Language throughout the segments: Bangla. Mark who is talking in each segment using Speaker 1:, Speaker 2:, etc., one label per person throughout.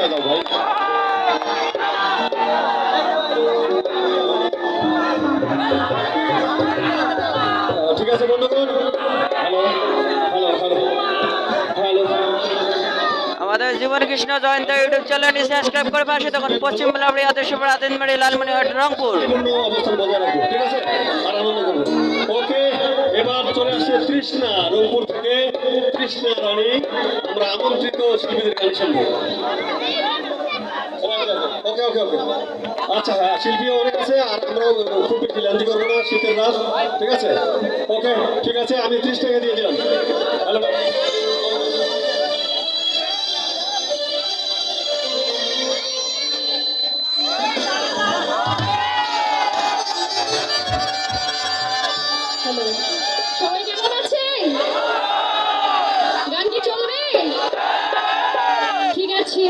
Speaker 1: পরিচয় দাও ভাই। ঠিক আছে বন্ধুগণ, হ্যালো হ্যালো হ্যালো হ্যালো।
Speaker 2: আমাদের জীবন কৃষ্ণ জয়ন্ত ইউটিউব চ্যানেলটি সাবস্ক্রাইব করে পাশে তখন পশ্চিম বেলাবড়ি আদর্শপুর আদিনবাড়ি লালমনিরহাট রংপুর।
Speaker 1: অবস্থান বজায় রাখবো, ঠিক আছে, আর আনন্দ করবো। ওকে, এবার চলে আসছে তৃষ্ণা, রংপুর থেকে তৃষ্ণা রানী। আমরা আমন্ত্রিত শিল্পীদের গান শুনবো। ওকে ওকে ওকে, আচ্ছা হ্যাঁ, শিল্পীও অনেক আছে, আর আমরাও খুব বেশি লেন্দি করবো না, শীতের রাত, ঠিক আছে। ওকে ঠিক আছে, আমি 30 টাকা দিয়ে দিলাম। হ্যালো,
Speaker 3: সবাই কেমন আছেন? গান কি চলবে? ঠিক আছে।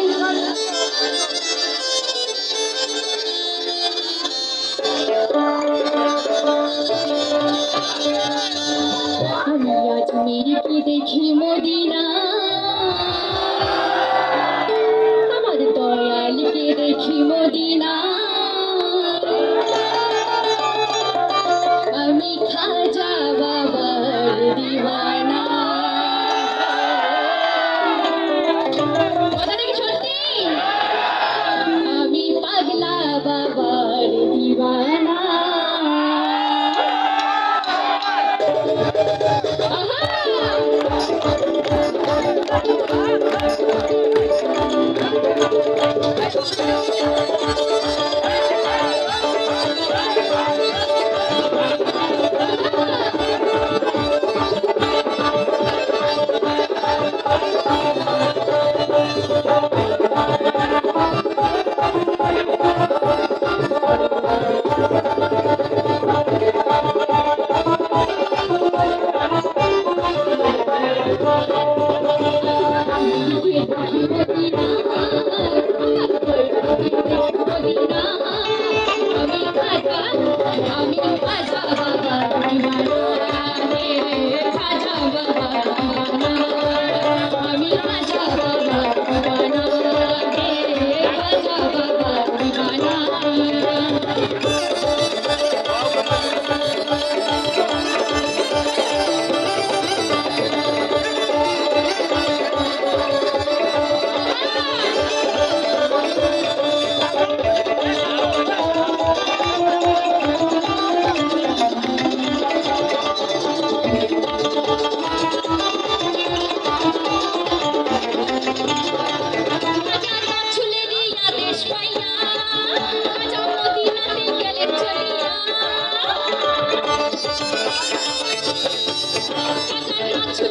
Speaker 3: আমি আজ মেয়েকে দেখি মদিনা, আমার দয়ালকে দেখি মদিনা, আমি খাজা বাবার দিওয়ানা। কথাটা কি সত্যি? আমি পাগলা বাবার দিওয়ানা।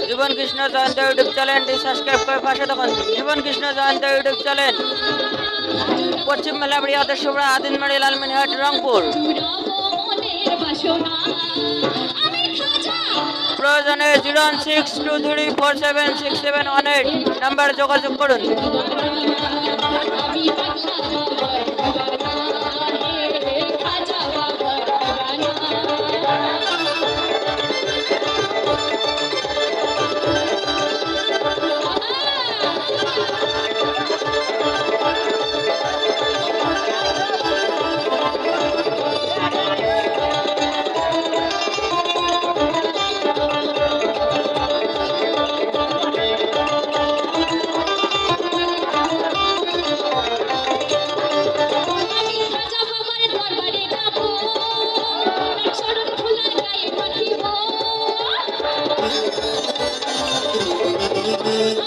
Speaker 2: জীবন কৃষ্ণ জয়ন্ত ইউটিউব চ্যানেলটি সাবস্ক্রাইব করে পাশে তখন জীবন কৃষ্ণ জয়ন্ত ইউটিউব চ্যানেল, পশ্চিম বেলাবড়ি আদর্শপুর আদিনবাড়ি লালমনিরহাট রংপুর। প্রয়োজনে 01623476718 নাম্বার যোগাযোগ করুন।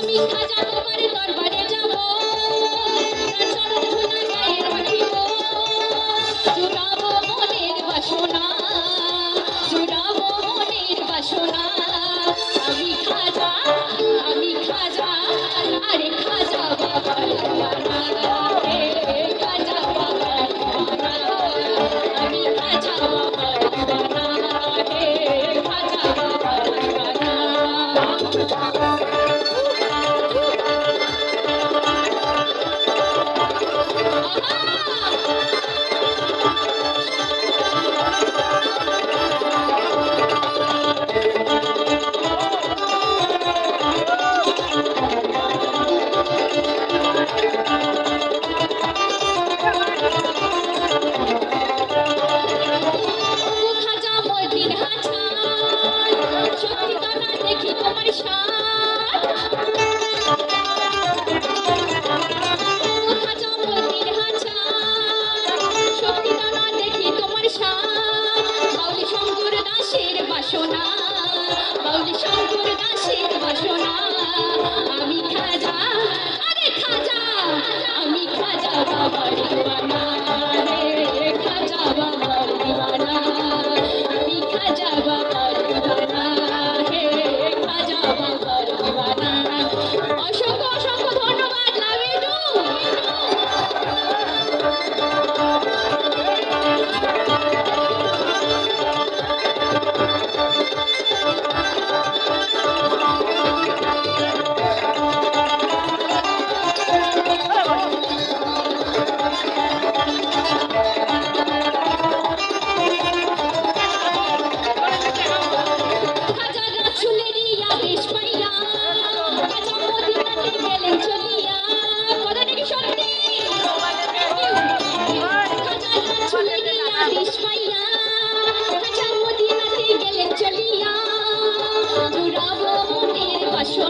Speaker 3: আমি খাজা বাবার দরবারে যাব, চরণ ধুলা গায়ে রাখিব, জুড়াবো মনের বাসনা, জুড়াবো মনের বাসনা। আমি খাজা, আরে খাজা বাবার দিওয়ানা, খাজা বাবার দিওয়ানা, আমি খাজা বাবার দিওয়ানা, খাজা বাবার দিওয়ানা।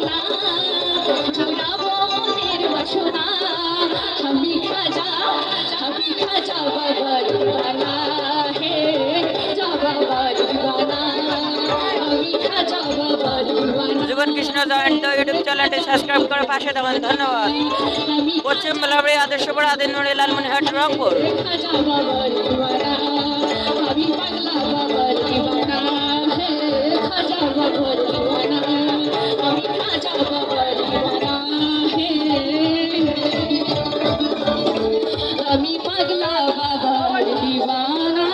Speaker 3: বাসনা জুড়াবো মনের বাসনা আমি খাজা বাবার দিওয়ানা হে খাজা বাবার দিওয়ানা আমি খাজা বাবার দিওয়ানা
Speaker 2: জীবন কৃষ্ণ জয়ন্ত ইউটিউব চ্যানেলটি সাবস্ক্রাইব করে পাশে থাকুন ধন্যবাদ
Speaker 3: আমি
Speaker 2: পশ্চিম মেলাবাড়ি আদর্শপাড়া আদিনবাড়ি লালমনিরহাট রংপুর
Speaker 3: খাজা বাবার দিওয়ানা আমি পাগলা বাবার দিওয়ানা হে খাজা বাবার দিওয়ানা আমি খাজা বাবার দিওয়ানা হে আমি পাগলা বাবার দিওয়ানা